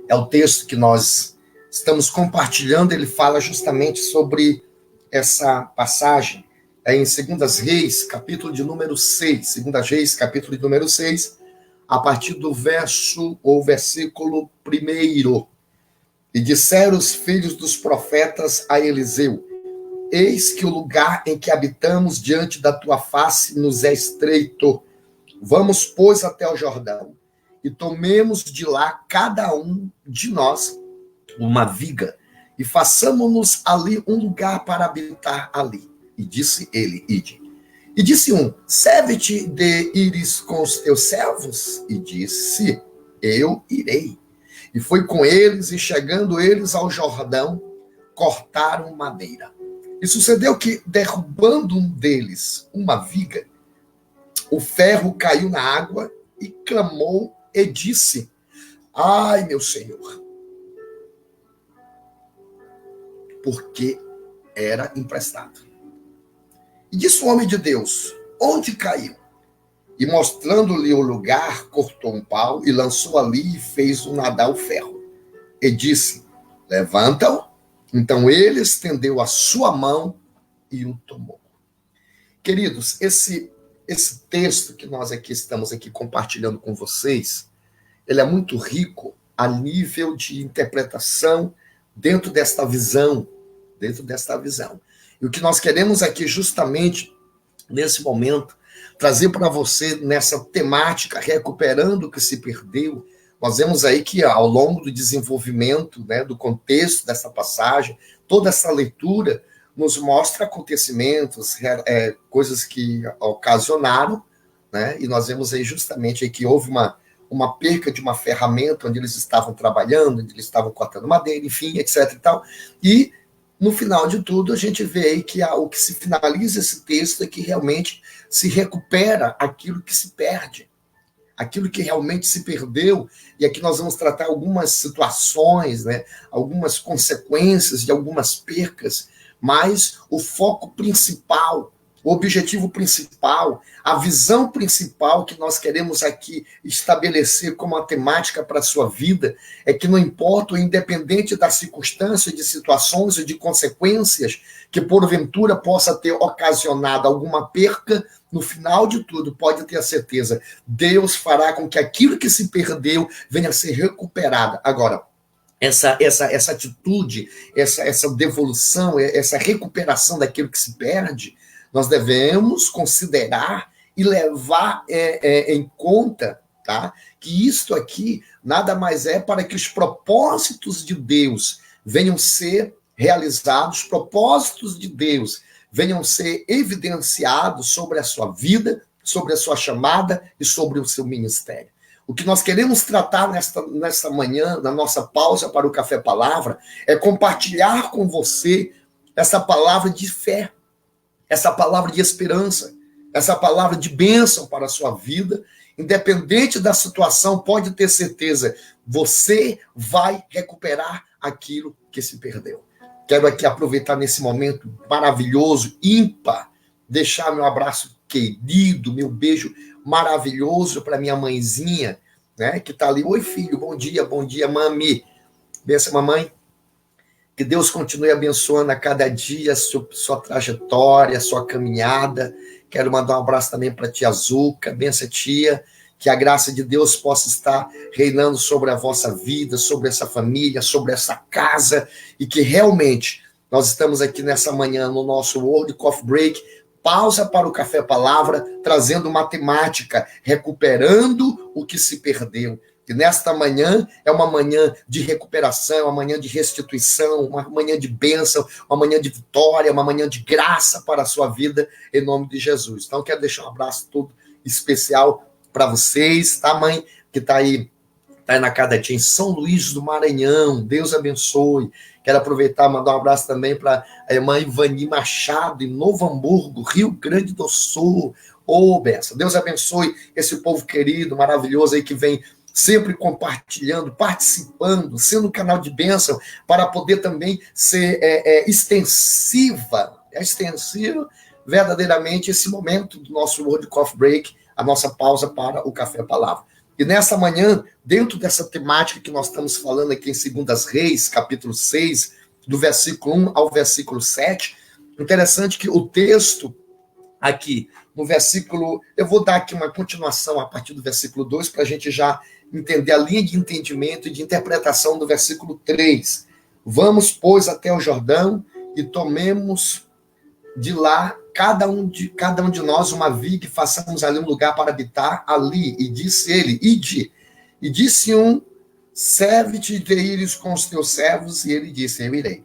É o texto que nós estamos compartilhando, ele fala justamente sobre essa passagem. É em 2 Reis, capítulo de número 6. 2 Reis, capítulo de número 6, a partir do versículo 1. E disseram os filhos dos profetas a Eliseu: eis que o lugar em que habitamos diante da tua face nos é estreito. Vamos, pois, até o Jordão, e tomemos de lá cada um de nós uma viga, e façamo-nos ali um lugar para habitar ali. E disse ele: ide. E disse um: serve-te de ires com os teus servos? E disse: eu irei. E foi com eles, e chegando eles ao Jordão, cortaram madeira. E sucedeu que, derrubando um deles uma viga, o ferro caiu na água e clamou e disse: ai, meu Senhor, porque era emprestado. E disse o homem de Deus: onde caiu? E mostrando-lhe o lugar, cortou um pau e lançou ali e fez nadar o ferro. E disse: levanta-o. Então ele estendeu a sua mão e o tomou. Queridos, esse texto que nós estamos compartilhando com vocês, ele é muito rico a nível de interpretação dentro desta visão. E o que nós queremos aqui justamente, nesse momento, trazer para você nessa temática, recuperando o que se perdeu. Nós vemos aí que ao longo do desenvolvimento, né, do contexto dessa passagem, toda essa leitura nos mostra acontecimentos, coisas que ocasionaram, né, e nós vemos aí justamente aí que houve uma perca de uma ferramenta onde eles estavam trabalhando, onde eles estavam cortando madeira, enfim, etc. e tal. E, no final de tudo, a gente vê aí que o que se finaliza esse texto é que realmente se recupera aquilo que se perde, aquilo que realmente se perdeu. E aqui nós vamos tratar algumas situações, né, algumas consequências de algumas percas, mas o foco principal, o objetivo principal, a visão principal que nós queremos aqui estabelecer como a temática para a sua vida é que não importa, independente da circunstância, de situações e de consequências que porventura possa ter ocasionado alguma perca, no final de tudo, pode ter a certeza, Deus fará com que aquilo que se perdeu venha a ser recuperado. Agora, essa atitude, essa devolução, essa recuperação daquilo que se perde, nós devemos considerar e levar em conta, tá? Que isto aqui nada mais é para que os propósitos de Deus venham ser realizados, propósitos de Deus venham ser evidenciados sobre a sua vida, sobre a sua chamada e sobre o seu ministério. O que nós queremos tratar nesta manhã, na nossa pausa para o Café Palavra, é compartilhar com você essa palavra de fé, essa palavra de esperança, essa palavra de bênção para a sua vida. Independente da situação, pode ter certeza, você vai recuperar aquilo que se perdeu. Quero aqui aproveitar nesse momento maravilhoso, ímpar, deixar meu abraço querido, meu beijo maravilhoso para minha mãezinha, né, que está ali. Oi, filho, bom dia, mami. Benção, mamãe. Que Deus continue abençoando a cada dia a sua trajetória, a sua caminhada. Quero mandar um abraço também para a tia Zuca. Benção, tia. Que a graça de Deus possa estar reinando sobre a vossa vida, sobre essa família, sobre essa casa, e que realmente nós estamos aqui nessa manhã no nosso World Coffee Break, pausa para o Café Palavra, trazendo matemática, recuperando o que se perdeu. E nesta manhã é uma manhã de recuperação, uma manhã de restituição, uma manhã de bênção, uma manhã de vitória, uma manhã de graça para a sua vida, em nome de Jesus. Então, eu quero deixar um abraço todo especial para vocês, tá, mãe? Que tá aí na Cadatinha, em São Luís do Maranhão. Deus abençoe. Quero aproveitar e mandar um abraço também para a irmã Ivani Machado, em Novo Hamburgo, Rio Grande do Sul. Ô, benção. Deus abençoe esse povo querido, maravilhoso aí que vem sempre compartilhando, participando, sendo um canal de bênção para poder também ser extensivo verdadeiramente esse momento do nosso World Coffee Break, a nossa pausa para o Café Palavra. E nessa manhã, dentro dessa temática que nós estamos falando aqui em 2 Reis, capítulo 6, do versículo 1 ao versículo 7, interessante que o texto aqui, no versículo, eu vou dar aqui uma continuação a partir do versículo 2, para a gente já entender a linha de entendimento e de interpretação do versículo 3. Vamos, pois, até o Jordão e tomemos de lá cada um de nós uma viga e façamos ali um lugar para habitar ali. E disse ele, ide. E disse um, serve-te de ires com os teus servos, e ele disse, eu irei.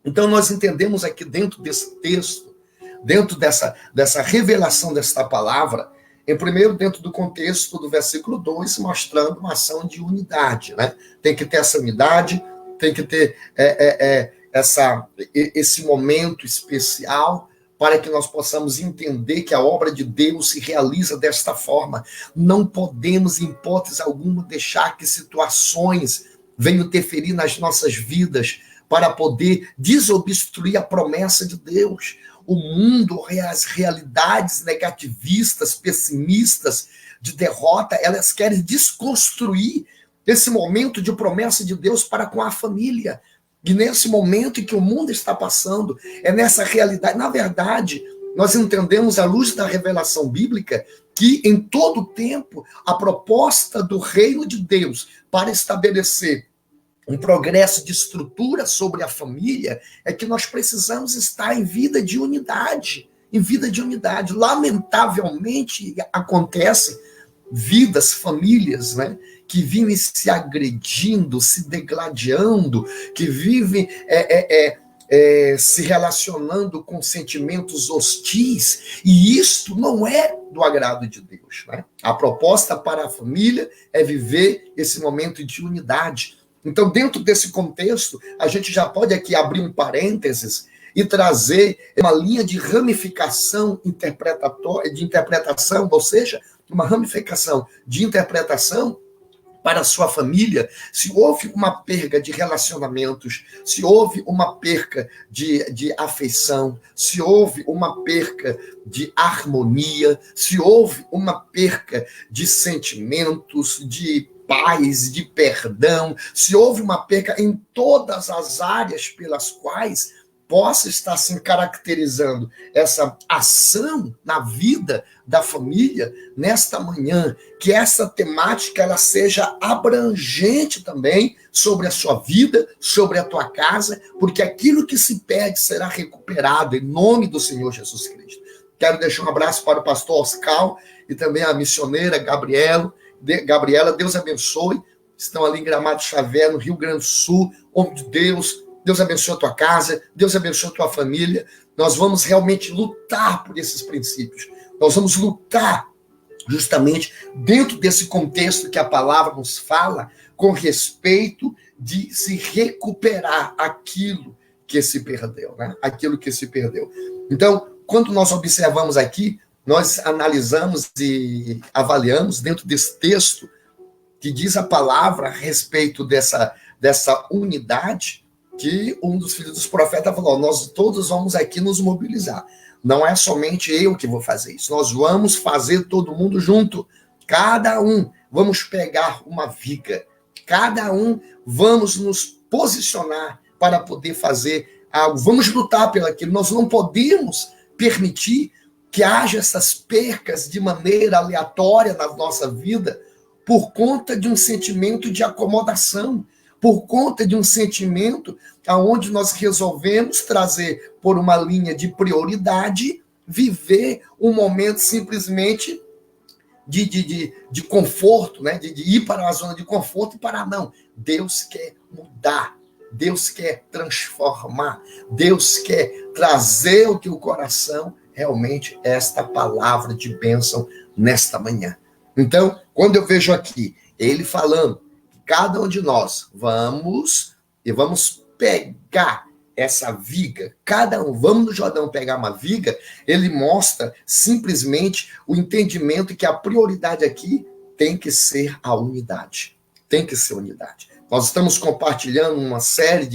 Então nós entendemos aqui dentro desse texto, dentro dessa revelação desta palavra, em primeiro, dentro do contexto do versículo 2, mostrando uma ação de unidade, né? Tem que ter essa unidade, tem que ter esse momento especial para que nós possamos entender que a obra de Deus se realiza desta forma. Não podemos, em hipótese alguma, deixar que situações venham interferir nas nossas vidas para poder desobstruir a promessa de Deus. O mundo, as realidades negativistas, pessimistas, de derrota, elas querem desconstruir esse momento de promessa de Deus para com a família. E nesse momento em que o mundo está passando, é nessa realidade. Na verdade, nós entendemos, à luz da revelação bíblica, que em todo o tempo, a proposta do reino de Deus para estabelecer um progresso de estrutura sobre a família é que nós precisamos estar em vida de unidade. Em vida de unidade. Lamentavelmente, acontece vidas, famílias, né, que vivem se agredindo, se degladiando, que vivem se relacionando com sentimentos hostis, e isto não é do agrado de Deus, né? A proposta para a família é viver esse momento de unidade. Então, dentro desse contexto, a gente já pode aqui abrir um parênteses e trazer uma linha de ramificação de interpretação, ou seja, uma ramificação de interpretação para a sua família. Se houve uma perda de relacionamentos, se houve uma perda de afeição, se houve uma perda de harmonia, se houve uma perda de sentimentos, de paz, de perdão, se houve uma perda em todas as áreas pelas quais possa estar se caracterizando essa ação na vida da família, nesta manhã, que essa temática ela seja abrangente também sobre a sua vida, sobre a tua casa, porque aquilo que se perde será recuperado em nome do Senhor Jesus Cristo. Quero deixar um abraço para o pastor Oscar e também a missioneira Gabriela, Deus abençoe, estão ali em Gramado Xavier, no Rio Grande do Sul, homem de Deus abençoe a tua casa, Deus abençoe a tua família. Nós vamos realmente lutar por esses princípios. Nós vamos lutar justamente dentro desse contexto que a palavra nos fala, com respeito de se recuperar aquilo que se perdeu, né? Aquilo que se perdeu. Então, quando nós observamos aqui, nós analisamos e avaliamos dentro desse texto que diz a palavra a respeito dessa unidade, que um dos filhos dos profetas falou, nós todos vamos aqui nos mobilizar. Não é somente eu que vou fazer isso, nós vamos fazer todo mundo junto. Cada um, vamos pegar uma viga. Cada um, vamos nos posicionar para poder fazer algo. Vamos lutar pelo aquilo. Nós não podemos permitir que haja essas percas de maneira aleatória na nossa vida por conta de um sentimento de acomodação, por conta de um sentimento aonde nós resolvemos trazer por uma linha de prioridade, viver um momento simplesmente de conforto, né? de ir para uma zona de conforto e parar. Não, Deus quer mudar, Deus quer transformar, Deus quer trazer ao teu coração realmente esta palavra de bênção nesta manhã. Então, quando eu vejo aqui ele falando, cada um de nós vamos pegar essa viga, cada um, vamos no Jordão pegar uma viga, ele mostra simplesmente o entendimento que a prioridade aqui tem que ser a unidade. Tem que ser unidade. Nós estamos compartilhando uma série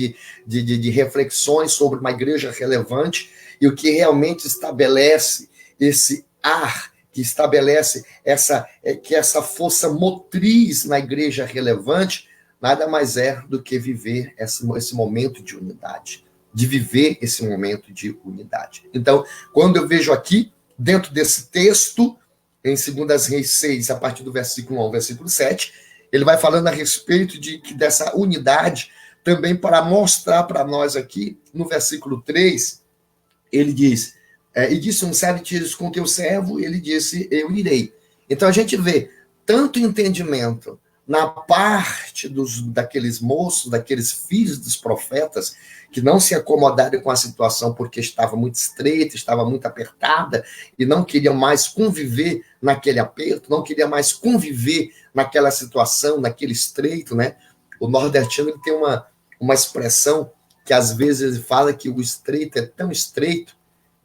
de reflexões sobre uma igreja relevante e o que realmente estabelece esse ar, que estabelece que essa força motriz na igreja relevante, nada mais é do que viver esse momento de unidade, de viver esse momento de unidade. Então, quando eu vejo aqui, dentro desse texto, em 2 Reis 6, a partir do versículo 1 ao versículo 7, ele vai falando a respeito dessa unidade, também para mostrar para nós aqui, no versículo 3, ele diz, e disse um servo, tires com teu servo, ele disse, eu irei. Então a gente vê tanto entendimento na parte daqueles moços, daqueles filhos dos profetas, que não se acomodaram com a situação porque estava muito estreita, estava muito apertada, e não queriam mais conviver naquele aperto, não queriam mais conviver naquela situação, naquele estreito, né? O nordestino ele tem uma expressão que às vezes ele fala que o estreito é tão estreito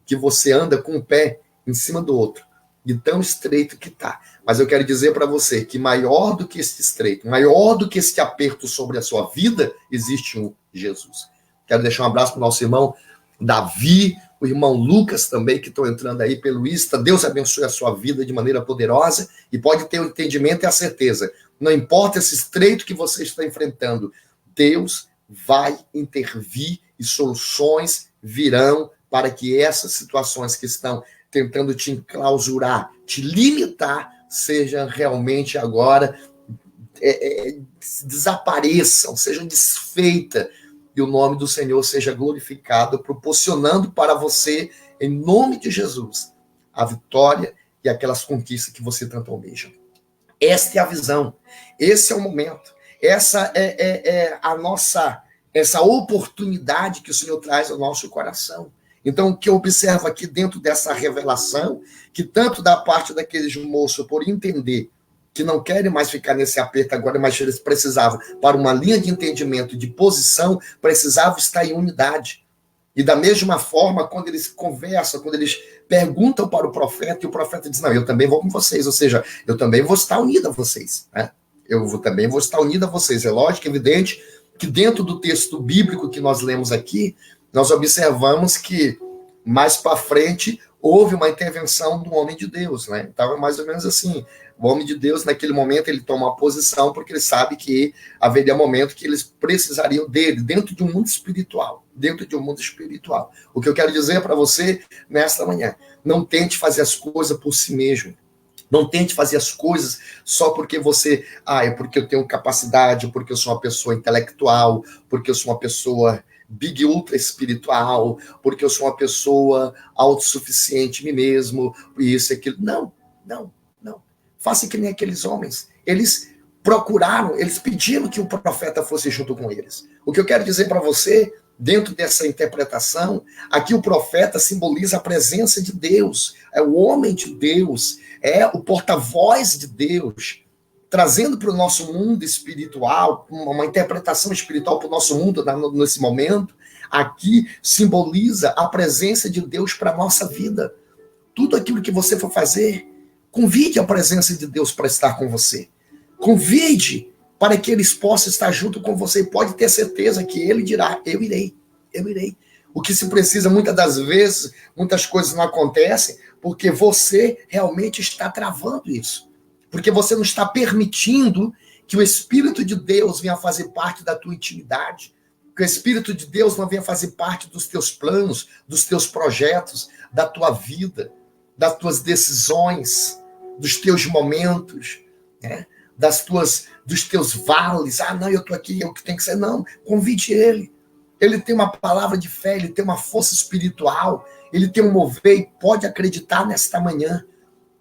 que você anda com um pé em cima do outro, de tão estreito que está. Mas eu quero dizer para você que maior do que esse estreito, maior do que esse aperto sobre a sua vida, existe um Jesus. Quero deixar um abraço para o nosso irmão Davi, o irmão Lucas também, que estão entrando aí pelo Insta. Deus abençoe a sua vida de maneira poderosa e pode ter o entendimento e a certeza. Não importa esse estreito que você está enfrentando, Deus vai intervir e soluções virão para que essas situações que estão tentando te enclausurar, te limitar, sejam realmente agora desapareçam, sejam desfeitas, e o nome do Senhor seja glorificado, proporcionando para você, em nome de Jesus, a vitória e aquelas conquistas que você tanto almeja. Esta é a visão, esse é o momento, essa é essa oportunidade que o Senhor traz ao nosso coração. Então, o que eu observo aqui dentro dessa revelação, que tanto da parte daqueles moços, por entender que não querem mais ficar nesse aperto agora, mas eles precisavam, para uma linha de entendimento, de posição, precisavam estar em unidade. E da mesma forma, quando eles conversam, quando eles perguntam para o profeta, e o profeta diz, não, eu também vou com vocês, ou seja, eu também vou estar unido a vocês, né? Também vou estar unido a vocês. É lógico, evidente, que dentro do texto bíblico que nós lemos aqui, nós observamos que mais para frente houve uma intervenção do homem de Deus, né? Então é mais ou menos assim, o homem de Deus naquele momento ele toma uma posição porque ele sabe que haveria momento que eles precisariam dele dentro de um mundo espiritual, O que eu quero dizer para você nesta manhã, não tente fazer as coisas por si mesmo. Não tente fazer as coisas só porque você, é porque eu tenho capacidade, porque eu sou uma pessoa intelectual, porque eu sou uma pessoa big ultra espiritual, porque eu sou uma pessoa autossuficiente em mim mesmo, e isso e aquilo. Não. Faça que nem aqueles homens. Eles procuraram, eles pediram que o profeta fosse junto com eles. O que eu quero dizer para você, dentro dessa interpretação, aqui o profeta simboliza a presença de Deus, é o homem de Deus, é o porta-voz de Deus, trazendo para o nosso mundo espiritual, uma interpretação espiritual para o nosso mundo nesse momento, aqui simboliza a presença de Deus para a nossa vida. Tudo aquilo que você for fazer, convide a presença de Deus para estar com você. Convide para que eles possam estar junto com você. E pode ter certeza que ele dirá, eu irei. O que se precisa, muitas das vezes, muitas coisas não acontecem, porque você realmente está travando isso. Porque você não está permitindo que o Espírito de Deus venha fazer parte da tua intimidade, que o Espírito de Deus não venha fazer parte dos teus planos, dos teus projetos, da tua vida, das tuas decisões, dos teus momentos, né? Dos teus vales. Não, eu estou aqui, é o que tem que ser. Não, convide ele. Ele tem uma palavra de fé, ele tem uma força espiritual, ele tem um mover e pode acreditar nesta manhã.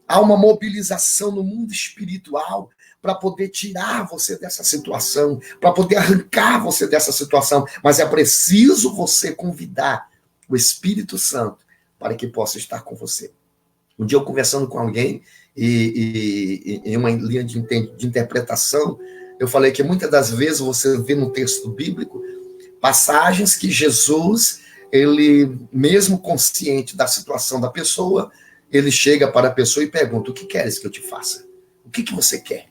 Há uma mobilização no mundo espiritual para poder tirar você dessa situação, para poder arrancar você dessa situação. Mas é preciso você convidar o Espírito Santo para que possa estar com você. Um dia eu conversando com alguém, e em uma linha de interpretação, eu falei que muitas das vezes você vê no texto bíblico passagens que Jesus, ele mesmo consciente da situação da pessoa, ele chega para a pessoa e pergunta, o que queres que eu te faça? O que você quer?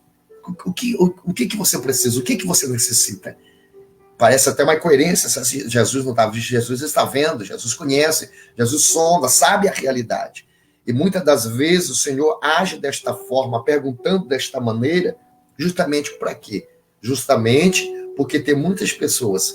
O que você precisa? O que você necessita? Parece até uma incoerência, Jesus não está vendo, Jesus está vendo, Jesus conhece, Jesus sonda, sabe a realidade. E muitas das vezes o Senhor age desta forma, perguntando desta maneira, justamente para quê? Justamente porque tem muitas pessoas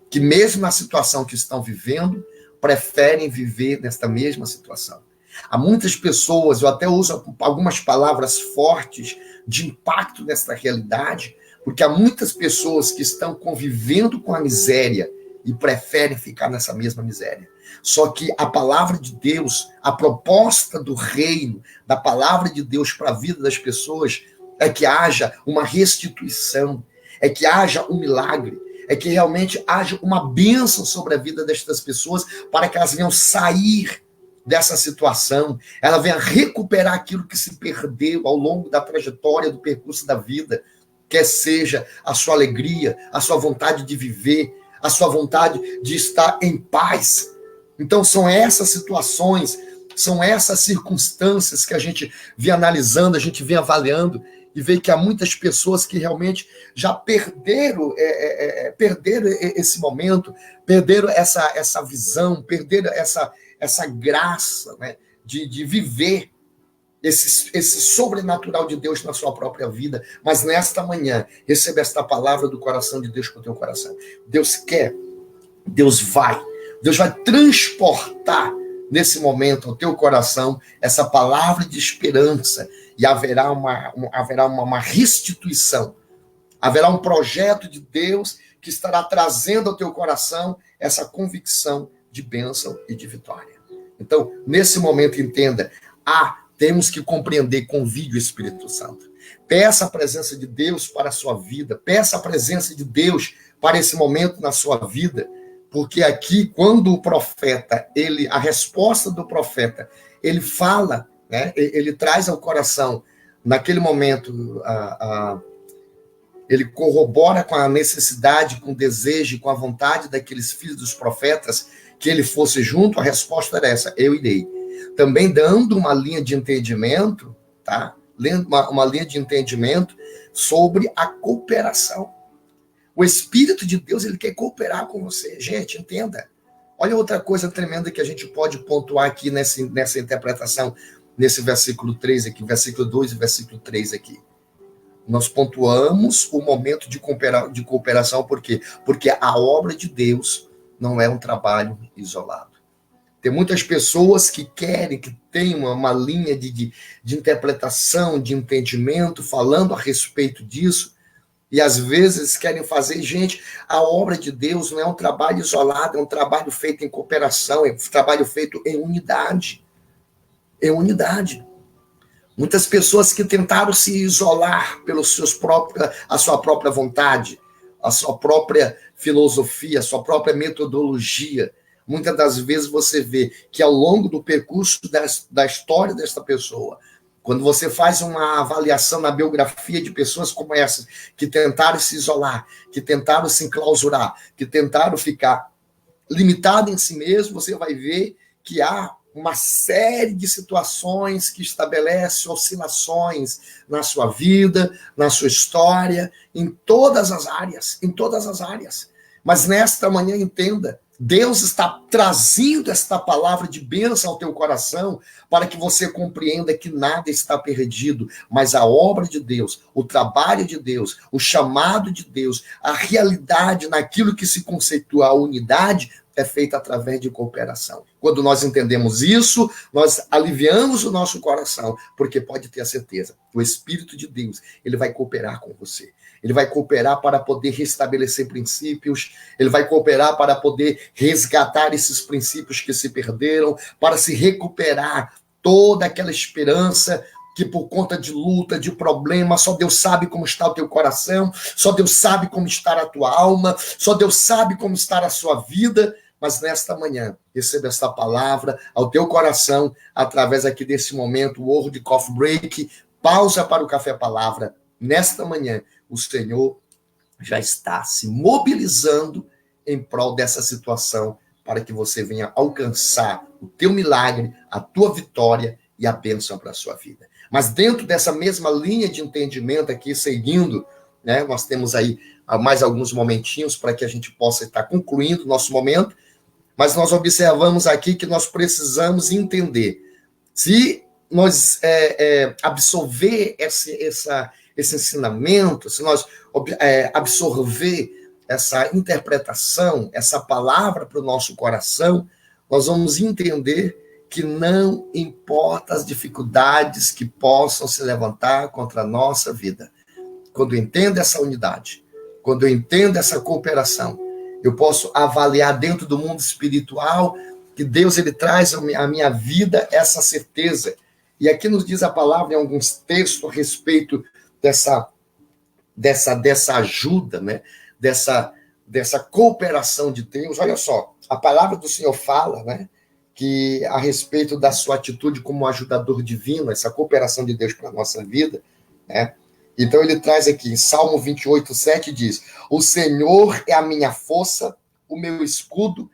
que, mesmo na situação que estão vivendo, preferem viver nesta mesma situação. Há muitas pessoas, eu até uso algumas palavras fortes de impacto nesta realidade, porque há muitas pessoas que estão convivendo com a miséria e preferem ficar nessa mesma miséria. Só que a palavra de Deus, a proposta do reino, da palavra de Deus para a vida das pessoas, é que haja uma restituição, é que haja um milagre, é que realmente haja uma bênção sobre a vida destas pessoas, para que elas venham sair dessa situação, ela venha recuperar aquilo que se perdeu ao longo da trajetória, do percurso da vida, quer seja a sua alegria, a sua vontade de viver, a sua vontade de estar em paz. Então são essas situações, são essas circunstâncias que a gente vem analisando, a gente vem avaliando, e vê que há muitas pessoas que realmente já perderam esse momento, perderam essa visão, perderam essa graça, né, de viver esse sobrenatural de Deus na sua própria vida. Mas nesta manhã, receba esta palavra do coração de Deus para o teu coração. Deus quer, Deus vai transportar nesse momento ao teu coração essa palavra de esperança, e haverá uma restituição, haverá um projeto de Deus que estará trazendo ao teu coração essa convicção de bênção e de vitória. Então, nesse momento, entenda, temos que compreender, convide o Espírito Santo. Peça a presença de Deus para a sua vida, peça a presença de Deus para esse momento na sua vida, porque aqui, quando o profeta, a resposta do profeta, ele fala, né, ele traz ao coração, naquele momento, ele corrobora com a necessidade, com o desejo, com a vontade daqueles filhos dos profetas, que ele fosse junto, a resposta era essa: eu irei. Também dando uma linha de entendimento, tá? Uma linha de entendimento sobre a cooperação. O Espírito de Deus, ele quer cooperar com você. Gente, entenda. Olha outra coisa tremenda que a gente pode pontuar aqui nessa interpretação, nesse versículo 3 aqui, versículo 2 e versículo 3 aqui. Nós pontuamos o momento de cooperação, por quê? Porque a obra de Deus não é um trabalho isolado. Tem muitas pessoas que querem, que tenham uma linha de interpretação, de entendimento, falando a respeito disso, e às vezes querem fazer, gente, a obra de Deus não é um trabalho isolado, é um trabalho feito em cooperação, é um trabalho feito em unidade. Em unidade. Muitas pessoas que tentaram se isolar a sua própria vontade, a sua própria filosofia, a sua própria metodologia. Muitas das vezes você vê que ao longo do percurso da história desta pessoa, quando você faz uma avaliação na biografia de pessoas como essas, que tentaram se isolar, que tentaram se enclausurar, que tentaram ficar limitado em si mesmo, você vai ver que há uma série de situações que estabelecem oscilações na sua vida, na sua história, em todas as áreas, Mas nesta manhã, entenda, Deus está trazendo esta palavra de bênção ao teu coração para que você compreenda que nada está perdido, mas a obra de Deus, o trabalho de Deus, o chamado de Deus, a realidade naquilo que se conceitua a unidade é feita através de cooperação. Quando nós entendemos isso, nós aliviamos o nosso coração, porque pode ter a certeza, o Espírito de Deus, ele vai cooperar com você. Ele vai cooperar para poder restabelecer princípios, ele vai cooperar para poder resgatar esses princípios que se perderam, para se recuperar toda aquela esperança que por conta de luta, de problema, só Deus sabe como está o teu coração, só Deus sabe como está a tua alma, só Deus sabe como está a sua vida. Mas nesta manhã, receba esta palavra ao teu coração, através aqui desse momento, o Word Coffee Break, pausa para o Café Palavra. Nesta manhã, o Senhor já está se mobilizando em prol dessa situação, para que você venha alcançar o teu milagre, a tua vitória e a bênção para a sua vida. Mas dentro dessa mesma linha de entendimento aqui, seguindo, né, nós temos aí mais alguns momentinhos para que a gente possa estar concluindo o nosso momento, mas nós observamos aqui que nós precisamos entender Se nós absorver esse ensinamento, se nós absorver essa interpretação, essa palavra para o nosso coração, nós vamos entender que não importa as dificuldades que possam se levantar contra a nossa vida. Quando eu entendo essa unidade, quando eu entendo essa cooperação, eu posso avaliar dentro do mundo espiritual que Deus ele traz à minha vida essa certeza. E aqui nos diz a palavra em alguns textos a respeito dessa ajuda, né? dessa cooperação de Deus. Olha só, a palavra do Senhor fala, né? Que a respeito da sua atitude como ajudador divino, essa cooperação de Deus para a nossa vida, né? Então ele traz aqui, em Salmo 28, 7, diz: o Senhor é a minha força, o meu escudo,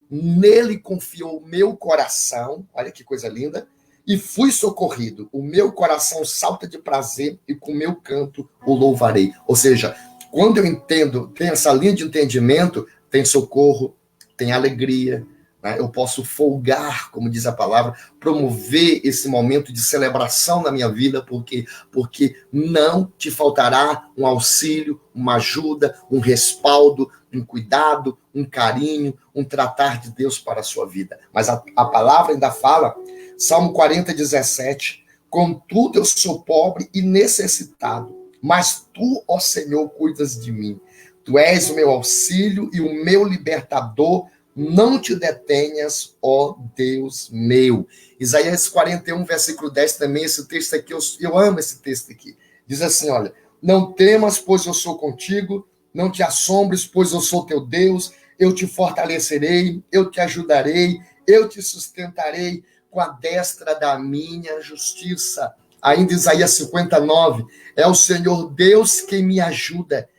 nele confiou o meu coração, olha que coisa linda, e fui socorrido. O meu coração salta de prazer e com o meu canto o louvarei. Ou seja, quando eu entendo, tem essa linha de entendimento, tem socorro, tem alegria, né? Eu posso folgar, como diz a palavra, promover esse momento de celebração na minha vida, porque não te faltará um auxílio, uma ajuda, um respaldo, um cuidado, um carinho, um tratar de Deus para a sua vida. Mas a palavra ainda fala, Salmo 40, 17, contudo eu sou pobre e necessitado, mas tu, ó Senhor, cuidas de mim. Tu és o meu auxílio e o meu libertador. Não te detenhas, ó Deus meu. Isaías 41, versículo 10, também esse texto aqui, eu amo esse texto aqui. Diz assim, olha, não temas, pois eu sou contigo, não te assombres, pois eu sou teu Deus, eu te fortalecerei, eu te ajudarei, eu te sustentarei com a destra da minha justiça. Ainda Isaías 59, é o Senhor Deus quem me ajuda,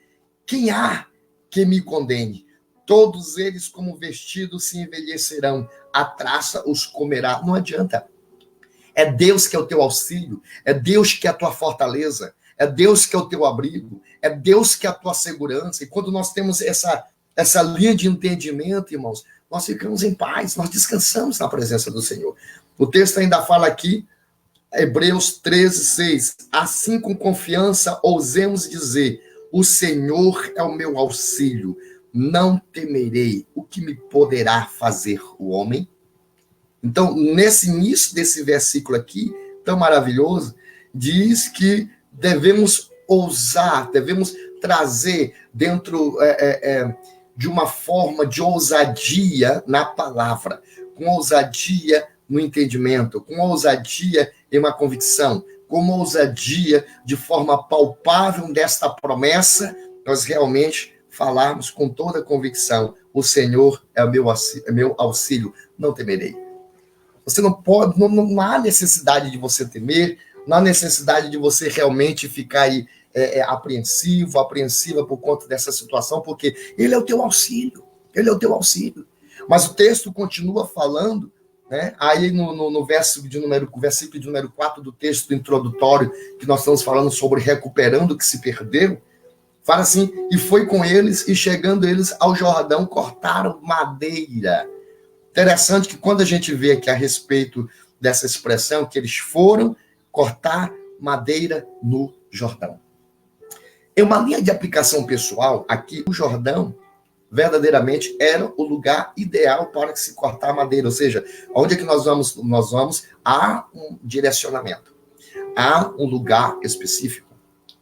quem há que me condene? Todos eles, como vestidos, se envelhecerão. A traça os comerá. Não adianta. É Deus que é o teu auxílio. É Deus que é a tua fortaleza. É Deus que é o teu abrigo. É Deus que é a tua segurança. E quando nós temos essa linha de entendimento, irmãos, nós ficamos em paz. Nós descansamos na presença do Senhor. O texto ainda fala aqui, Hebreus 13, 6. Assim, com confiança, ousemos dizer, o Senhor é o meu auxílio. Não temerei o que me poderá fazer o homem. Então, nesse início desse versículo aqui, tão maravilhoso, diz que devemos ousar, devemos trazer dentro de uma forma de ousadia na palavra, com ousadia no entendimento, com ousadia em uma convicção, com ousadia de forma palpável desta promessa, nós realmente falarmos com toda a convicção, o Senhor é o meu auxílio, não temerei. Você não pode, não há necessidade de você temer, não há necessidade de você realmente ficar aí apreensiva por conta dessa situação, porque ele é o teu auxílio, ele é o teu auxílio. Mas o texto continua falando, né? Aí no versículo de número 4 do texto introdutório, que nós estamos falando sobre recuperando o que se perdeu, fala assim, e foi com eles, e chegando eles ao Jordão, cortaram madeira. Interessante que quando a gente vê aqui a respeito dessa expressão, que eles foram cortar madeira no Jordão. Em uma linha de aplicação pessoal, aqui o Jordão verdadeiramente era o lugar ideal para se cortar madeira, ou seja, onde é que nós vamos? Nós vamos a um direcionamento, há um lugar específico,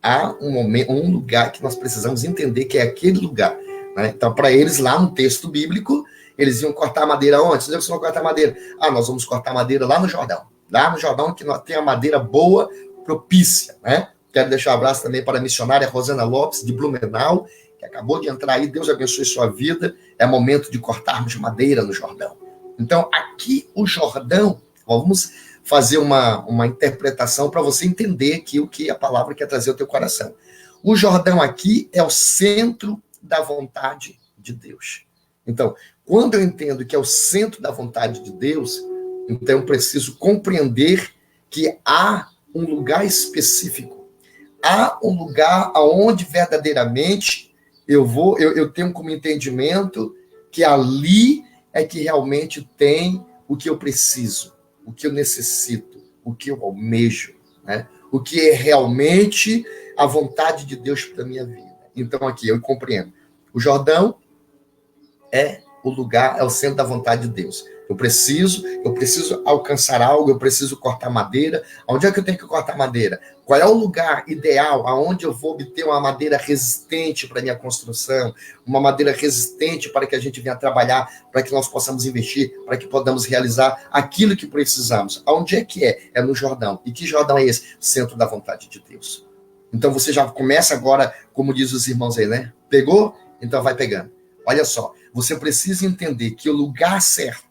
há um lugar que nós precisamos entender que é aquele lugar, né? Então, para eles, lá no texto bíblico, eles iam cortar madeira onde? Onde vocês vão cortar madeira? Nós vamos cortar madeira lá no Jordão. Lá no Jordão que tem a madeira boa, propícia, né? Quero deixar um abraço também para a missionária Rosana Lopes, de Blumenau, que acabou de entrar aí. Deus abençoe sua vida. É momento de cortarmos madeira no Jordão. Então, aqui o Jordão, vamos fazer uma interpretação para você entender aqui o que a palavra quer trazer ao teu coração. O Jordão aqui é o centro da vontade de Deus. Então, quando eu entendo que é o centro da vontade de Deus, então eu preciso compreender que há um lugar específico, há um lugar onde verdadeiramente eu tenho como entendimento que ali é que realmente tem o que eu preciso, o que eu necessito, o que eu almejo, né? O que é realmente a vontade de Deus para a minha vida. Então, aqui, eu compreendo. O Jordão é o lugar, é o centro da vontade de Deus. Eu preciso alcançar algo, eu preciso cortar madeira. Onde é que eu tenho que cortar madeira? Qual é o lugar ideal aonde eu vou obter uma madeira resistente para minha construção, uma madeira resistente para que a gente venha trabalhar, para que nós possamos investir, para que podamos realizar aquilo que precisamos. Aonde é que é? É no Jordão. E que Jordão é esse? Centro da vontade de Deus. Então você já começa agora, como diz os irmãos aí, né? Pegou? Então vai pegando. Olha só, você precisa entender que o lugar certo,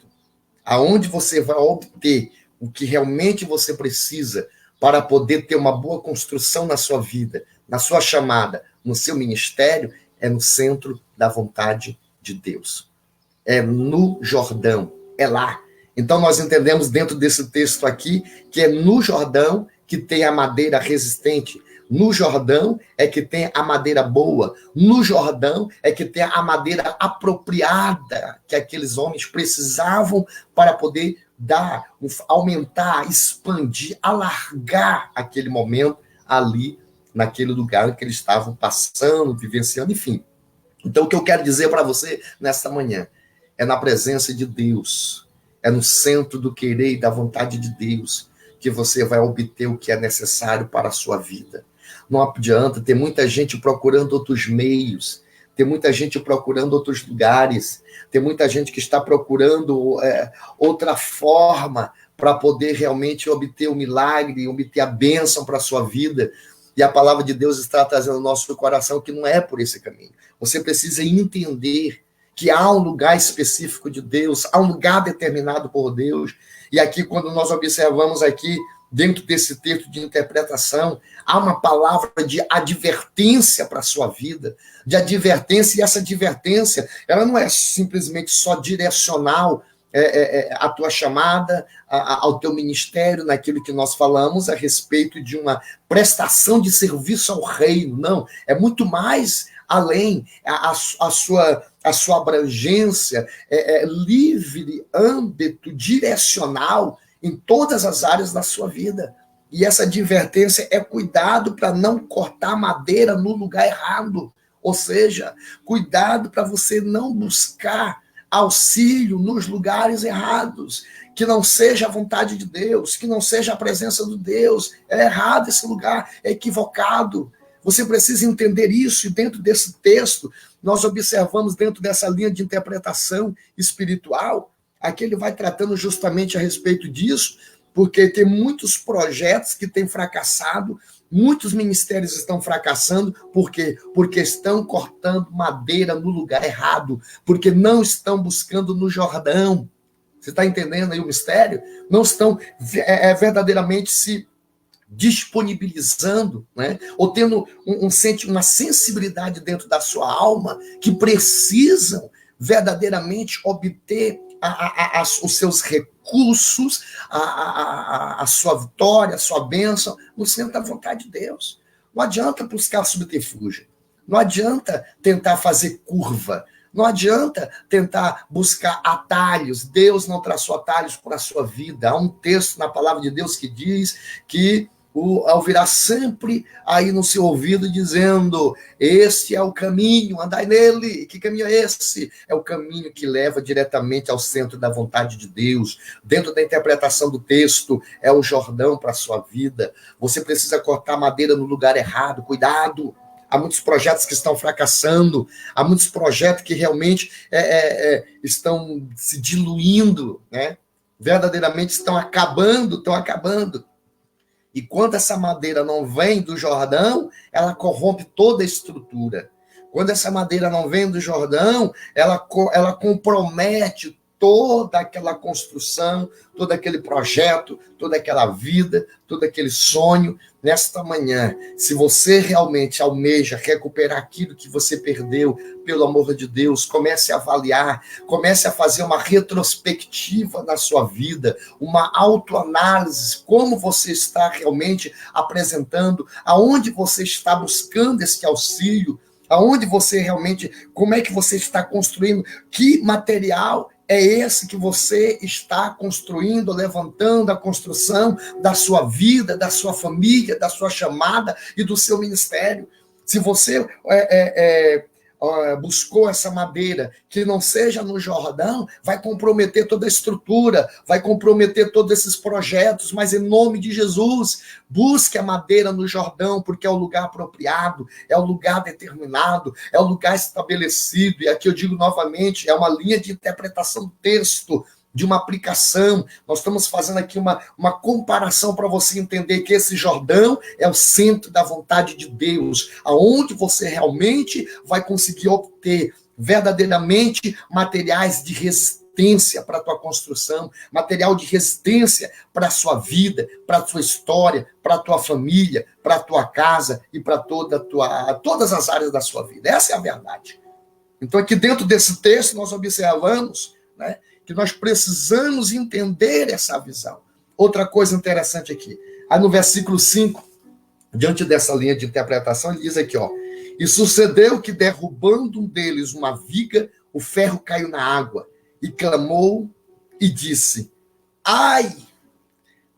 aonde você vai obter o que realmente você precisa para poder ter uma boa construção na sua vida, na sua chamada, no seu ministério, é no centro da vontade de Deus. É no Jordão, é lá. Então nós entendemos dentro desse texto aqui que é no Jordão que tem a madeira resistente. No Jordão é que tem a madeira boa. No Jordão é que tem a madeira apropriada que aqueles homens precisavam para poder dar, aumentar, expandir, alargar aquele momento ali, naquele lugar que eles estavam passando, vivenciando, enfim. Então, o que eu quero dizer para você nesta manhã é na presença de Deus, é no centro do querer e da vontade de Deus que você vai obter o que é necessário para a sua vida. Não adianta ter muita gente procurando outros meios, ter muita gente procurando outros lugares, ter muita gente que está procurando outra forma para poder realmente obter o milagre, obter a bênção para a sua vida. E a palavra de Deus está trazendo ao nosso coração que não é por esse caminho. Você precisa entender que há um lugar específico de Deus, há um lugar determinado por Deus. E aqui, quando nós observamos aqui, dentro desse texto de interpretação, há uma palavra de advertência para a sua vida, de advertência, e essa advertência, ela não é simplesmente só direcional à tua chamada, ao teu ministério, naquilo que nós falamos a respeito de uma prestação de serviço ao reino, não, é muito mais além, a sua abrangência é livre, âmbito, direcional, em todas as áreas da sua vida. E essa advertência é cuidado para não cortar madeira no lugar errado. Ou seja, cuidado para você não buscar auxílio nos lugares errados. Que não seja a vontade de Deus, que não seja a presença de Deus. É errado esse lugar, é equivocado. Você precisa entender isso, e dentro desse texto, nós observamos dentro dessa linha de interpretação espiritual, aqui ele vai tratando justamente a respeito disso, porque tem muitos projetos que têm fracassado, muitos ministérios estão fracassando, por quê? Porque estão cortando madeira no lugar errado, porque não estão buscando no Jordão. Você está entendendo aí o mistério? Não estão verdadeiramente se disponibilizando, né? Ou tendo uma sensibilidade dentro da sua alma que precisam verdadeiramente obter os seus recursos, a sua vitória, a sua bênção, no centro da vontade de Deus. Não adianta buscar subterfúgio, não adianta tentar fazer curva, não adianta tentar buscar atalhos. Deus não traçou atalhos para a sua vida. Há um texto na palavra de Deus que diz que ouvirá sempre aí no seu ouvido dizendo: este é o caminho, andai nele. Que caminho é esse? É o caminho que leva diretamente ao centro da vontade de Deus. Dentro da interpretação do texto, é o Jordão para a sua vida. Você precisa cortar madeira no lugar errado, cuidado. Há muitos projetos que estão fracassando, há muitos projetos que realmente estão se diluindo, né? Verdadeiramente estão acabando. E quando essa madeira não vem do Jordão, ela corrompe toda a estrutura. Quando essa madeira não vem do Jordão, ela compromete toda aquela construção, todo aquele projeto, toda aquela vida, todo aquele sonho. Nesta manhã, se você realmente almeja recuperar aquilo que você perdeu, pelo amor de Deus, comece a avaliar, comece a fazer uma retrospectiva na sua vida, uma autoanálise, como você está realmente apresentando, aonde você está buscando esse auxílio, aonde você realmente, como é que você está construindo, que material é esse que você está construindo, levantando a construção da sua vida, da sua família, da sua chamada e do seu ministério. Se você buscou essa madeira que não seja no Jordão, vai comprometer toda a estrutura, vai comprometer todos esses projetos, mas em nome de Jesus, busque a madeira no Jordão, porque é o lugar apropriado, é o lugar determinado, é o lugar estabelecido, e aqui eu digo novamente, é uma linha de interpretação do texto, de uma aplicação. Nós estamos fazendo aqui uma comparação para você entender que esse Jordão é o centro da vontade de Deus, aonde você realmente vai conseguir obter verdadeiramente materiais de resistência para a tua construção, material de resistência para a sua vida, para a sua história, para a tua família, para a tua casa e para todas as áreas da sua vida. Essa é a verdade. Então, aqui dentro desse texto, nós observamos, né, que nós precisamos entender essa visão. Outra coisa interessante aqui, aí no versículo 5, diante dessa linha de interpretação, ele diz aqui, ó, e sucedeu que derrubando um deles uma viga, o ferro caiu na água, e clamou e disse, ai,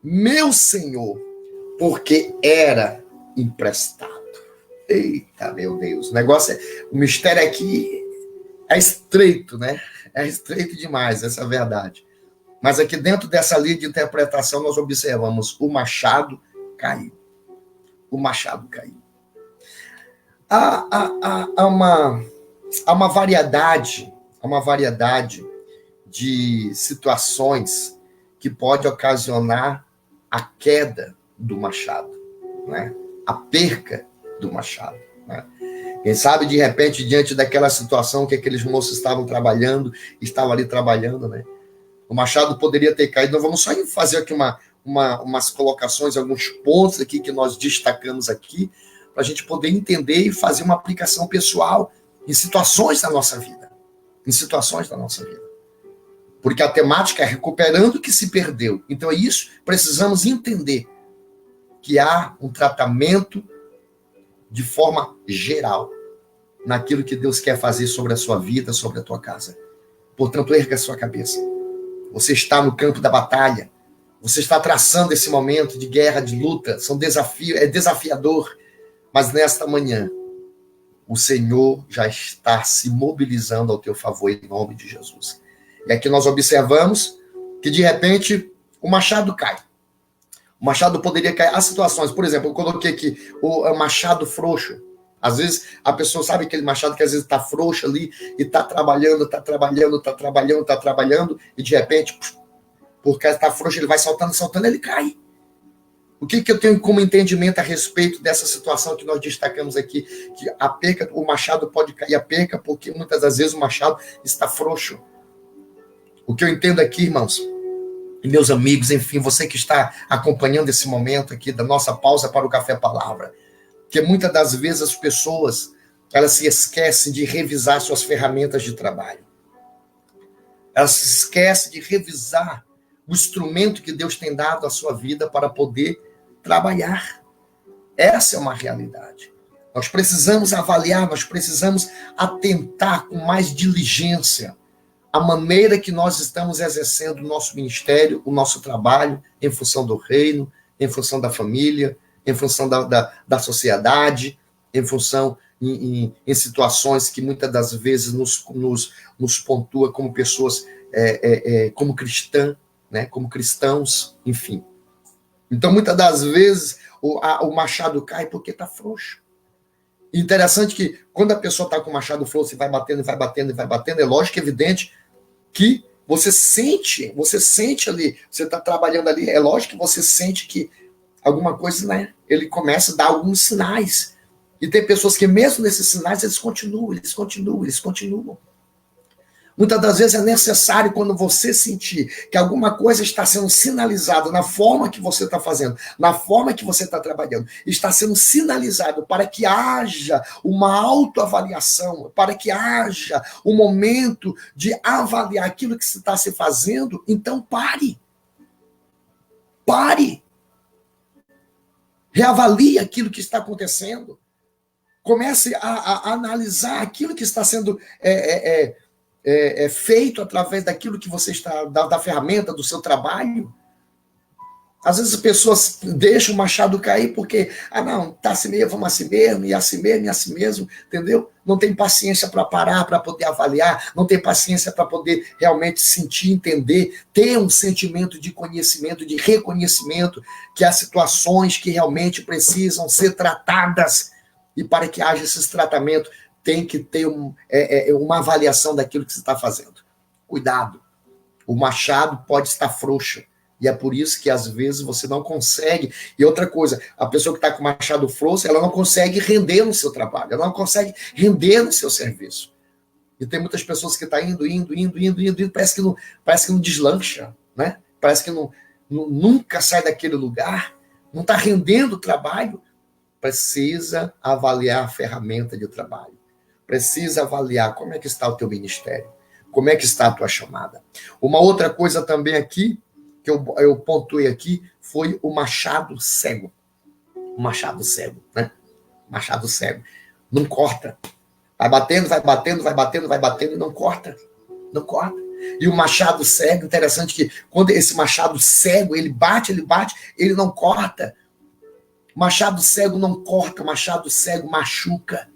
meu Senhor, porque era emprestado. Eita, meu Deus, o mistério aqui é estreito, né? É estreito demais, essa é a verdade. Mas aqui dentro dessa linha de interpretação, nós observamos o machado caiu. O machado caiu. Há uma variedade de situações que pode ocasionar a queda do machado, né? A perca do machado, né? Quem sabe, de repente, diante daquela situação que aqueles moços estavam ali trabalhando, né? O machado poderia ter caído. Nós vamos só fazer aqui umas colocações, alguns pontos aqui que nós destacamos aqui, para a gente poder entender e fazer uma aplicação pessoal em situações da nossa vida. Em situações da nossa vida. Porque a temática é recuperando o que se perdeu. Então é isso, precisamos entender que há um tratamento de forma geral, naquilo que Deus quer fazer sobre a sua vida, sobre a tua casa. Portanto, erga a sua cabeça. Você está no campo da batalha. Você está traçando esse momento de guerra, de luta. É desafiador. Mas nesta manhã, o Senhor já está se mobilizando ao teu favor em nome de Jesus. E aqui nós observamos que, de repente, o machado cai. O machado poderia cair. Há situações, por exemplo, eu coloquei aqui o machado frouxo. Às vezes a pessoa sabe aquele machado que às vezes está frouxo ali e está trabalhando, e de repente, porque está frouxo, ele vai saltando, ele cai. O que eu tenho como entendimento a respeito dessa situação que nós destacamos aqui? Que a perca, o machado pode cair a perca, porque muitas das vezes o machado está frouxo. O que eu entendo aqui, irmãos, e meus amigos, enfim, você que está acompanhando esse momento aqui da nossa pausa para o Café Palavra, que muitas das vezes as pessoas, elas se esquecem de revisar suas ferramentas de trabalho. Elas se esquecem de revisar o instrumento que Deus tem dado à sua vida para poder trabalhar. Essa é uma realidade. Nós precisamos avaliar, nós precisamos atentar com mais diligência a maneira que nós estamos exercendo o nosso ministério, o nosso trabalho, em função do reino, em função da família, em função da sociedade, em função em situações que muitas das vezes nos pontua como pessoas, como cristã, né, como cristãos, enfim. Então, muitas das vezes, o machado cai porque está frouxo. Interessante que, quando a pessoa está com o machado frouxo e vai batendo, é lógico, é evidente, que você sente ali, você está trabalhando ali, é lógico que você sente que alguma coisa, né, ele começa a dar alguns sinais. E tem pessoas que, mesmo nesses sinais, eles continuam. Muitas das vezes é necessário, quando você sentir que alguma coisa está sendo sinalizada na forma que você está fazendo, na forma que você está trabalhando, está sendo sinalizado para que haja uma autoavaliação, para que haja um momento de avaliar aquilo que está se fazendo, então pare. Pare. Reavalie aquilo que está acontecendo. Comece a analisar aquilo que está sendo feito através daquilo que você está, da ferramenta do seu trabalho. Às vezes as pessoas deixam o machado cair porque, não, tá assim mesmo, vamos assim mesmo, e assim mesmo, e assim mesmo, entendeu? Não tem paciência para parar, para poder avaliar, não tem paciência para poder realmente sentir, entender, ter um sentimento de conhecimento, de reconhecimento, que há situações que realmente precisam ser tratadas, e para que haja esse tratamento, tem que ter uma avaliação daquilo que você está fazendo. Cuidado, o machado pode estar frouxo, e é por isso que, às vezes, você não consegue. E outra coisa, a pessoa que está com o machado frouxo, ela não consegue render no seu trabalho, ela não consegue render no seu serviço. E tem muitas pessoas que estão indo, parece que não deslancha, né? Parece que nunca sai daquele lugar, não está rendendo o trabalho. Precisa avaliar a ferramenta de trabalho. Precisa avaliar como é que está o teu ministério, como é que está a tua chamada. Uma outra coisa também aqui, que eu pontuei aqui, foi o machado cego. O machado cego, né? Machado cego. Não corta. Vai batendo, e não corta. Não corta. E o machado cego, interessante que quando esse machado cego, ele bate, ele não corta. O machado cego não corta, o machado cego machuca.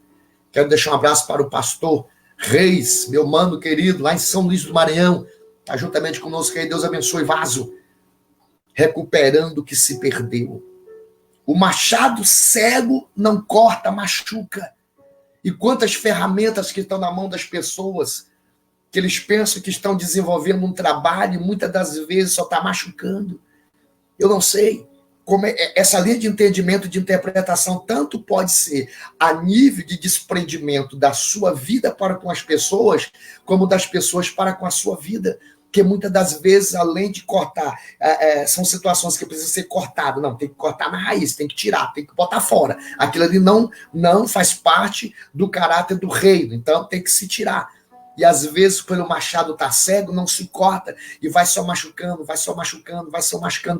Quero deixar um abraço para o pastor Reis, meu mano querido, lá em São Luís do Maranhão, está juntamente conosco aí, Deus abençoe, Vaso, recuperando o que se perdeu. O machado cego não corta, machuca. E quantas ferramentas que estão na mão das pessoas, que eles pensam que estão desenvolvendo um trabalho, e muitas das vezes só está machucando. Eu não sei. Como essa linha de entendimento, de interpretação, tanto pode ser a nível de desprendimento da sua vida para com as pessoas, como das pessoas para com a sua vida. Porque muitas das vezes, além de cortar, são situações que precisam ser cortadas. Não, tem que cortar na raiz, tem que tirar, tem que botar fora. Aquilo ali não faz parte do caráter do reino, então tem que se tirar. E às vezes, pelo machado estar cego, não se corta e vai só machucando.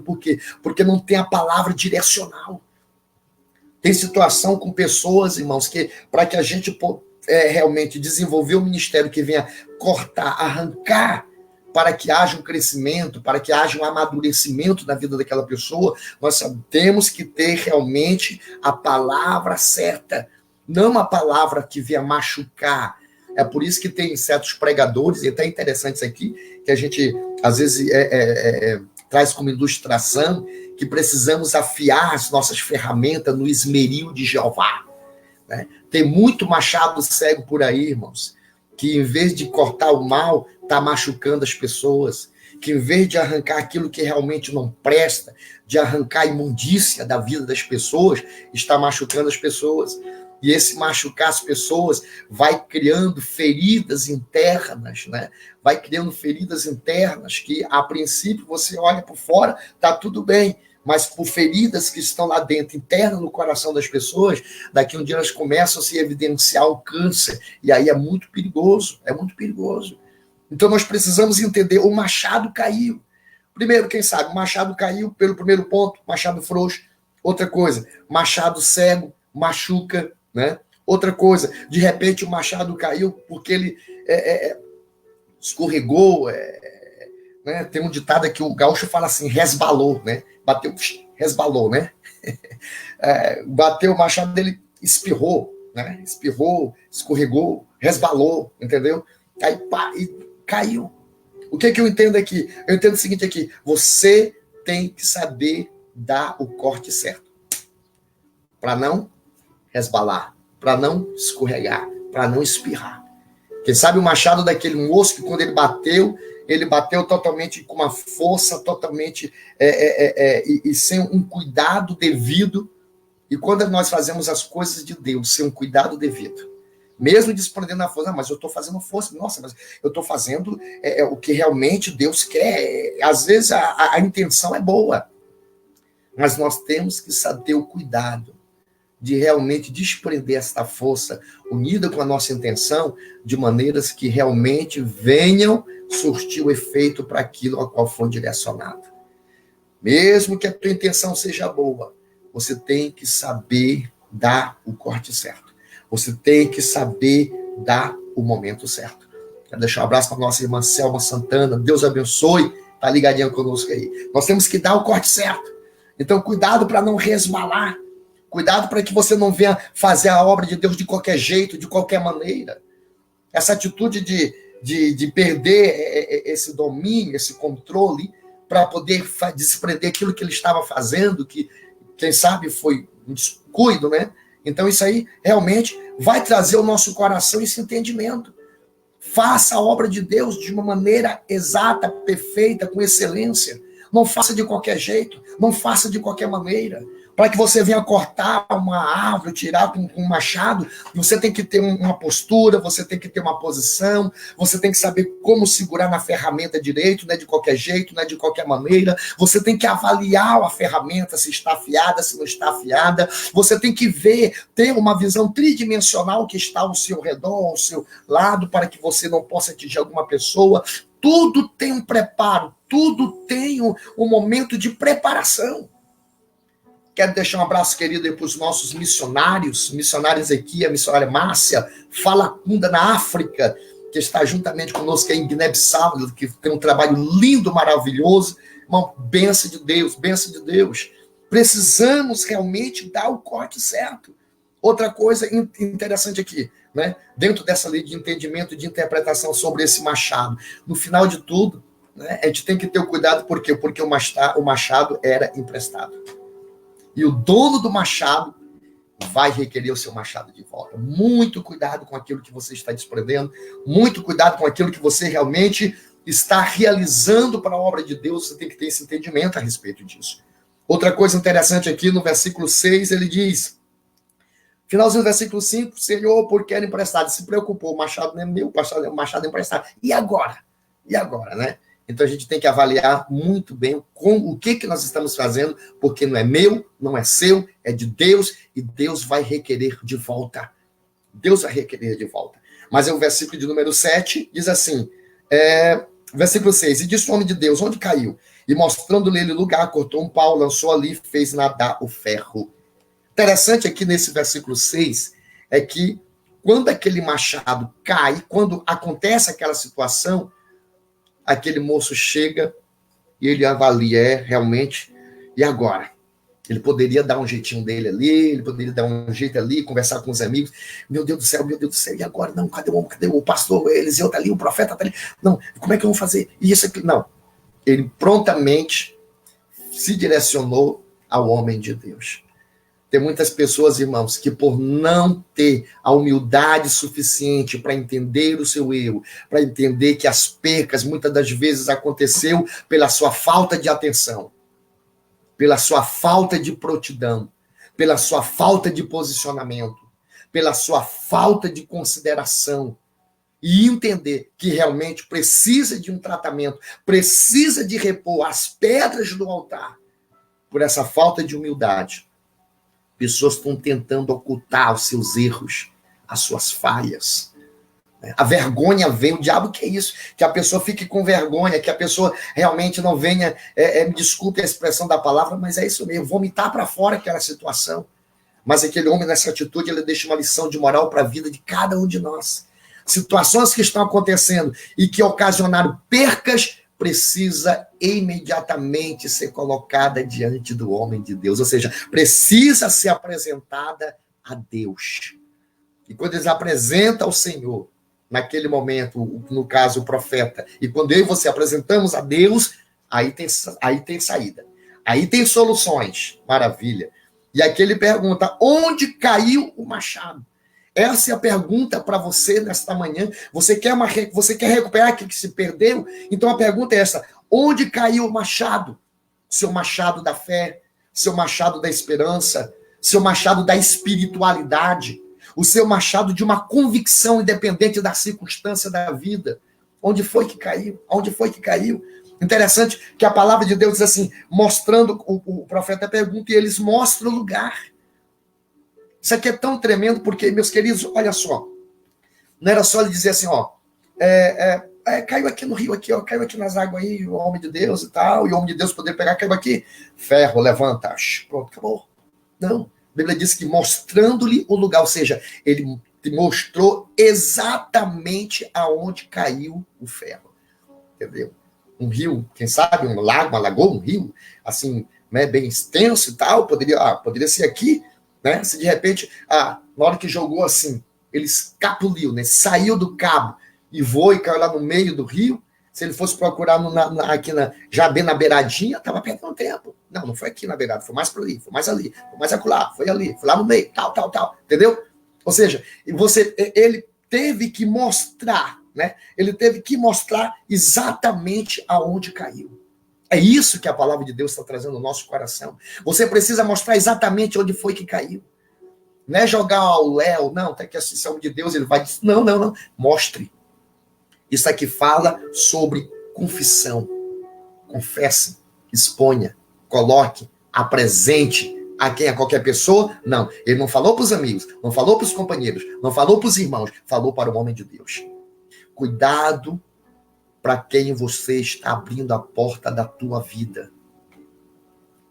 Por quê? Porque não tem a palavra direcional. Tem situação com pessoas, irmãos, que para que a gente realmente desenvolver um ministério que venha cortar, arrancar, para que haja um crescimento, para que haja um amadurecimento na vida daquela pessoa, nós temos que ter realmente a palavra certa, não a palavra que venha machucar. É por isso que tem certos pregadores, e até interessante isso aqui, que a gente, às vezes, traz como ilustração, que precisamos afiar as nossas ferramentas no esmeril de Jeová. Né? Tem muito machado cego por aí, irmãos, que em vez de cortar o mal, está machucando as pessoas, que em vez de arrancar aquilo que realmente não presta, de arrancar a imundícia da vida das pessoas, está machucando as pessoas. E esse machucar as pessoas vai criando feridas internas, né? Vai criando feridas internas que, a princípio, você olha por fora, tá tudo bem, mas por feridas que estão lá dentro, internas no coração das pessoas, daqui um dia elas começam a se evidenciar o câncer, e aí é muito perigoso, Então nós precisamos entender, o machado caiu. Primeiro, quem sabe, o machado caiu pelo primeiro ponto, machado frouxo. Outra coisa, machado cego, machuca, né? Outra coisa, de repente o machado caiu porque ele escorregou, né? Tem um ditado que o gaúcho fala assim, resbalou, né? Bateu, resbalou, né? Bateu o machado dele, espirrou, né? Espirrou, escorregou, resbalou, entendeu? Aí pá, e caiu. O que eu entendo aqui? Eu entendo o seguinte aqui, você tem que saber dar o corte certo, para não resbalar, para não escorregar, para não espirrar. Quem sabe o machado daquele moço que quando ele bateu totalmente com uma força, totalmente e sem um cuidado devido. E quando nós fazemos as coisas de Deus sem um cuidado devido, mesmo desprendendo a força, mas eu estou fazendo força, nossa, mas eu estou fazendo o que realmente Deus quer. Às vezes a intenção é boa, mas nós temos que saber o cuidado de realmente desprender essa força unida com a nossa intenção, de maneiras que realmente venham surtir o efeito para aquilo ao qual for direcionado. Mesmo que a tua intenção seja boa, você tem que saber dar o corte certo. Você tem que saber dar o momento certo. Quero deixar um abraço para a nossa irmã Selma Santana. Deus abençoe. Está ligadinha conosco aí. Nós temos que dar o corte certo. Então, cuidado para não resvalar. Cuidado para que você não venha fazer a obra de Deus de qualquer jeito, de qualquer maneira. Essa atitude de perder esse domínio, esse controle, para poder desprender aquilo que ele estava fazendo, que, quem sabe, foi um descuido, né? Então, isso aí realmente vai trazer ao nosso coração esse entendimento. Faça a obra de Deus de uma maneira exata, perfeita, com excelência. Não faça de qualquer jeito, não faça de qualquer maneira. Para que você venha cortar uma árvore, tirar com um machado, você tem que ter uma postura, você tem que ter uma posição, você tem que saber como segurar na ferramenta direito, não é de qualquer jeito, não é de qualquer maneira. Você tem que avaliar a ferramenta, se está afiada, se não está afiada. Você tem que ver, ter uma visão tridimensional que está ao seu redor, ao seu lado, para que você não possa atingir alguma pessoa. Tudo tem um preparo, tudo tem um momento de preparação. Quero deixar um abraço querido para os nossos missionários aqui, a missionária Márcia Falacunda, na África, que está juntamente conosco aí em Guiné-Bissau, que tem um trabalho lindo, maravilhoso, uma bênção de Deus, bênção de Deus. Precisamos realmente dar o corte certo. Outra coisa interessante aqui, né? Dentro dessa lei de entendimento, de interpretação sobre esse machado, no final de tudo, né, a gente tem que ter o cuidado, por quê? Porque o machado era emprestado. E o dono do machado vai requerer o seu machado de volta. Muito cuidado com aquilo que você está desprendendo, muito cuidado com aquilo que você realmente está realizando para a obra de Deus. Você tem que ter esse entendimento a respeito disso. Outra coisa interessante aqui no versículo 6, ele diz, finalzinho do versículo 5, Senhor, porque era emprestado, se preocupou, o machado não é meu, o machado é emprestado. E agora? E agora, né? Então a gente tem que avaliar muito bem o que nós estamos fazendo, porque não é meu, não é seu, é de Deus, e Deus vai requerer de volta. Deus vai requerer de volta. Mas o versículo de número 7 diz assim, versículo 6, e disse o homem de Deus, onde caiu? E mostrando-lhe ele o lugar, cortou um pau, lançou ali, fez nadar o ferro. Interessante aqui nesse versículo 6, é que quando aquele machado cai, quando acontece aquela situação, aquele moço chega e ele avalia realmente, e agora? Ele poderia dar um jeitinho dele ali, ele poderia dar um jeito ali, conversar com os amigos, meu Deus do céu, e agora? Não, cadê o pastor Eliseu tá ali, o profeta tá ali, não, como é que eu vou fazer? E isso aqui, não. Ele prontamente se direcionou ao homem de Deus. Tem muitas pessoas, irmãos, que por não ter a humildade suficiente para entender o seu erro, para entender que as percas muitas das vezes aconteceu pela sua falta de atenção, pela sua falta de prontidão, pela sua falta de posicionamento, pela sua falta de consideração, e entender que realmente precisa de um tratamento, precisa de repor as pedras do altar, por essa falta de humildade. Pessoas estão tentando ocultar os seus erros, as suas falhas. A vergonha vem, o diabo que é isso? Que a pessoa fique com vergonha, que a pessoa realmente não venha, me desculpe a expressão da palavra, mas é isso mesmo, vomitar para fora aquela situação. Mas aquele homem, nessa atitude, ele deixa uma lição de moral para a vida de cada um de nós. Situações que estão acontecendo e que ocasionaram percas, precisa imediatamente ser colocada diante do homem de Deus, ou seja, precisa ser apresentada a Deus. E quando eles apresentam ao Senhor, naquele momento, no caso o profeta, e quando eu e você apresentamos a Deus, aí tem saída, aí tem soluções, maravilha. E aqui ele pergunta, onde caiu o machado? Essa é a pergunta para você nesta manhã. Você quer recuperar aquilo que se perdeu? Então a pergunta é essa: onde caiu o machado? Seu machado da fé, seu machado da esperança, seu machado da espiritualidade, o seu machado de uma convicção independente da circunstância da vida. Onde foi que caiu? Onde foi que caiu? Interessante que a palavra de Deus diz assim, mostrando, o profeta pergunta e eles mostram o lugar. Isso aqui é tão tremendo, porque, meus queridos, olha só, não era só ele dizer assim, ó, caiu aqui no rio, aqui, ó, caiu aqui nas águas aí, o homem de Deus e tal, e o homem de Deus poder pegar, caiu aqui, ferro, levanta, pronto, acabou. Não, a Bíblia diz que mostrando-lhe o lugar, ou seja, ele te mostrou exatamente aonde caiu o ferro. Entendeu? Um rio, quem sabe, um lago, uma lagoa, um rio, assim, né, bem extenso e tal, poderia ser aqui, né? Se de repente, na hora que jogou assim, ele escapuliu, né? Saiu do cabo e voou e caiu lá no meio do rio. Se ele fosse procurar já bem na beiradinha, estava perdendo tempo. Não foi aqui na beirada, foi mais por ali, foi mais ali, foi mais acolá, foi ali, foi lá no meio, tal, entendeu? Ou seja, ele teve que mostrar, né? Ele teve que mostrar exatamente aonde caiu. É isso que a palavra de Deus está trazendo no nosso coração. Você precisa mostrar exatamente onde foi que caiu. Não é jogar ao léu, não, até que a assistência de Deus, ele vai dizer, não. Mostre. Isso aqui fala sobre confissão. Confesse, exponha, coloque, apresente a quem? A qualquer pessoa? Não. Ele não falou para os amigos, não falou para os companheiros, não falou para os irmãos, falou para o homem de Deus. Cuidado para quem você está abrindo a porta da tua vida.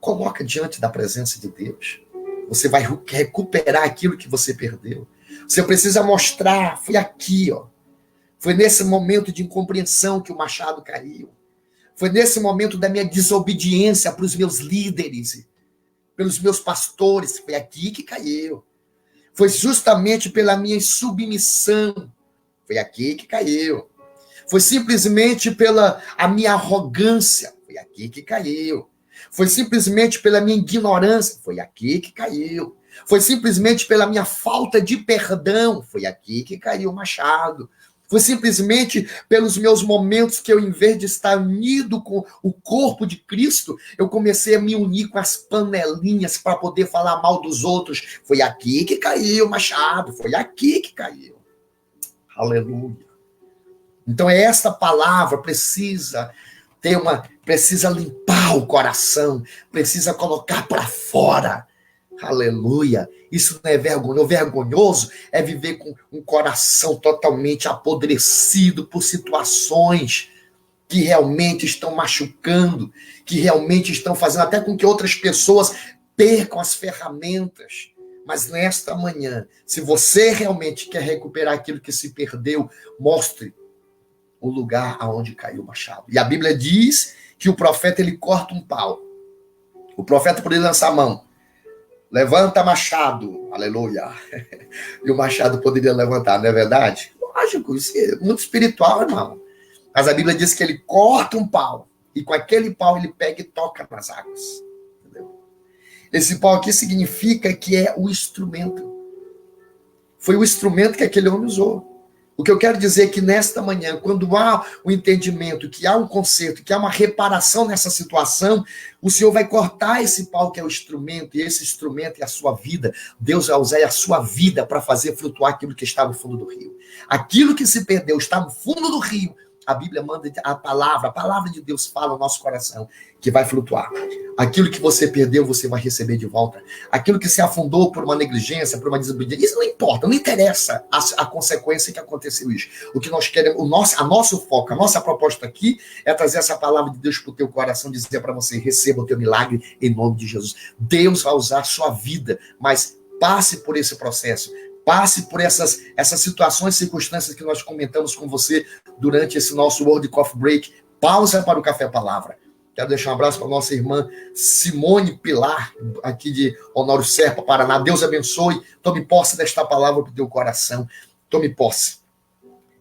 Coloca diante da presença de Deus. Você vai recuperar aquilo que você perdeu. Você precisa mostrar, foi aqui, ó. Foi nesse momento de incompreensão que o machado caiu. Foi nesse momento da minha desobediência para os meus líderes, pelos meus pastores, foi aqui que caiu. Foi justamente pela minha submissão, foi aqui que caiu. Foi simplesmente pela a minha arrogância, foi aqui que caiu. Foi simplesmente pela minha ignorância, foi aqui que caiu. Foi simplesmente pela minha falta de perdão, foi aqui que caiu o machado. Foi simplesmente pelos meus momentos que eu, em vez de estar unido com o corpo de Cristo, eu comecei a me unir com as panelinhas para poder falar mal dos outros. Foi aqui que caiu o machado, foi aqui que caiu. Aleluia. Então essa palavra precisa limpar o coração, precisa colocar para fora. Aleluia. Isso não é vergonhoso. Vergonhoso é viver com um coração totalmente apodrecido por situações que realmente estão machucando, que realmente estão fazendo até com que outras pessoas percam as ferramentas. Mas nesta manhã, se você realmente quer recuperar aquilo que se perdeu, mostre o lugar aonde caiu o machado. E a Bíblia diz que o profeta, ele corta um pau. O profeta poderia lançar a mão. Levanta machado, aleluia. E o machado poderia levantar, não é verdade? Lógico, isso é muito espiritual, irmão. Mas a Bíblia diz que ele corta um pau. E com aquele pau ele pega e toca nas águas. Entendeu? Esse pau aqui significa que é o instrumento. Foi o instrumento que aquele homem usou. O que eu quero dizer é que nesta manhã, quando há o entendimento, que há um conserto, que há uma reparação nessa situação, o Senhor vai cortar esse pau que é o instrumento, e esse instrumento é a sua vida. Deus vai usar a sua vida para fazer flutuar aquilo que está no fundo do rio. Aquilo que se perdeu está no fundo do rio. A Bíblia manda a palavra de Deus fala no nosso coração, que vai flutuar. Aquilo que você perdeu, você vai receber de volta. Aquilo que se afundou por uma negligência, por uma desobediência, isso não importa, não interessa a consequência que aconteceu isso. O que nós queremos, a nosso foco, a nossa proposta aqui é trazer essa palavra de Deus para o teu coração, dizer para você, receba o teu milagre em nome de Jesus. Deus vai usar a sua vida, mas passe por esse processo. Passe por essas situações, circunstâncias que nós comentamos com você durante esse nosso World Coffee Break. Pausa para o Café Palavra. Quero deixar um abraço para a nossa irmã Simone Pilar, aqui de Honório Serpa, Paraná. Deus abençoe. Tome posse desta palavra para o teu coração. Tome posse.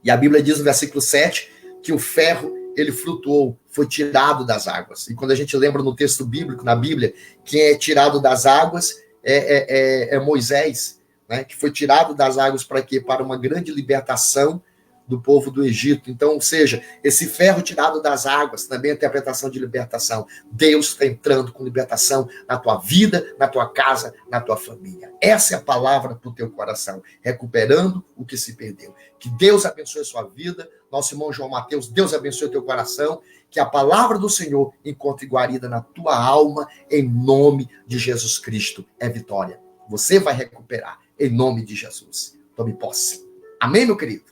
E a Bíblia diz no versículo 7 que o ferro, ele flutuou, foi tirado das águas. E quando a gente lembra no texto bíblico, na Bíblia, quem é tirado das águas é Moisés, né, que foi tirado das águas para quê? Para uma grande libertação do povo do Egito. Então, ou seja, esse ferro tirado das águas, também a interpretação de libertação. Deus está entrando com libertação na tua vida, na tua casa, na tua família. Essa é a palavra para o teu coração, recuperando o que se perdeu. Que Deus abençoe a sua vida. Nosso irmão João Mateus, Deus abençoe o teu coração. Que a palavra do Senhor encontre guarida na tua alma, em nome de Jesus Cristo. É vitória. Você vai recuperar, em nome de Jesus. Tome posse. Amém, meu querido?